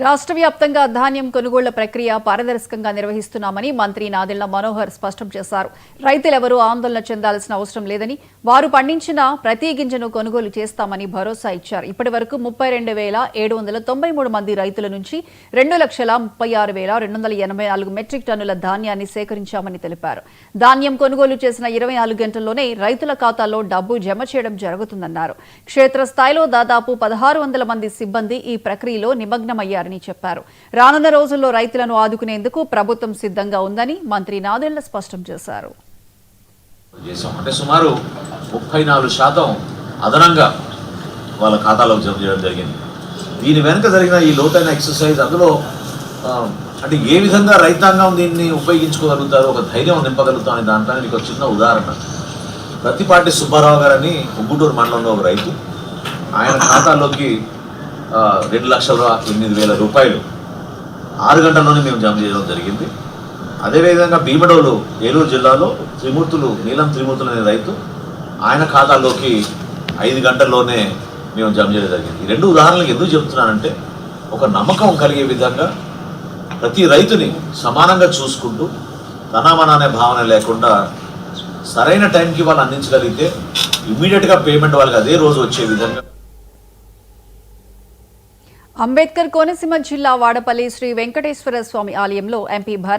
రాష్ట్ర వ్యాప్తంగా ధాన్యం కొనుగోళ్ల ప్రక్రియ పారదర్శకంగా నిర్వహిస్తున్నామని మంత్రి నాదెళ్ల మనోహర్ స్పష్టం చేశారు. రైతులెవరూ ఆందోళన చెందాల్సిన అవసరం లేదని, వారు పండించిన ప్రతి గింజను కొనుగోలు చేస్తామని భరోసా ఇచ్చారు. ఇప్పటివరకు 32,793 మంది రైతుల నుంచి 2,36,284 మెట్రిక్ టన్నుల ధాన్యాన్ని సేకరించామని తెలిపారు. ధాన్యం కొనుగోలు చేసిన 24 గంటల్లోనే రైతుల ఖాతాల్లో డబ్బు జమ చేయడం జరుగుతుందన్నారు. క్షేత్రస్థాయిలో దాదాపు 1,600 మంది సిబ్బంది ఈ ప్రక్రియలో నిమగ్నమయ్యారు చెప్పారు. రానున్న రోజుల్లో రైతులను ఆదుకునేందుకు ప్రభుత్వం సిద్ధంగా ఉందని మంత్రి నాదెళ్ల స్పష్టం చేశారు. అంటే సుమారు 34% అదనంగా వాళ్ళ ఖాతాలోకి జమ చేయడం జరిగింది. దీని వెనుక జరిగిన ఈ లోతైన ఎక్సర్సైజ్ అందులో అంటే ఏ విధంగా రైతాంగం దీన్ని ఉపయోగించుకోగలుగుతారు, ఒక ధైర్యం నింపగలుగుతాం అనే దాంట్లో ఒక చిన్న ఉదాహరణ. ప్రతిపాటి సుబ్బారావు గారని ఉగ్గుటూరు మండలంలో ఒక రైతు, ఆయన ఖాతాలోకి 2,08,000 రూపాయలు 6 గంటల్లోనే మేము జమ చేయడం జరిగింది. అదేవిధంగా భీమడోలు ఏలూరు జిల్లాలో నీలం త్రిమూర్తులు అనే రైతు, ఆయన ఖాతాలోకి 5 గంటల్లోనే మేము జమ చేయడం జరిగింది. ఈ 2 ఉదాహరణలకు ఎందుకు చెప్తున్నానంటే ఒక నమ్మకం కలిగే విధంగా ప్రతి రైతుని సమానంగా చూసుకుంటూ తనామన అనే భావన లేకుండా సరైన టైంకి వాళ్ళు అందించగలిగితే ఇమ్మీడియట్గా పేమెంట్ వాళ్ళకి అదే రోజు వచ్చే విధంగా. అంబేద్కర్ కోనసీమ జిల్లా వాడపల్లి శ్రీ వెంకటేశ్వర స్వామి ఆలయంలో ఎంపీ భరత్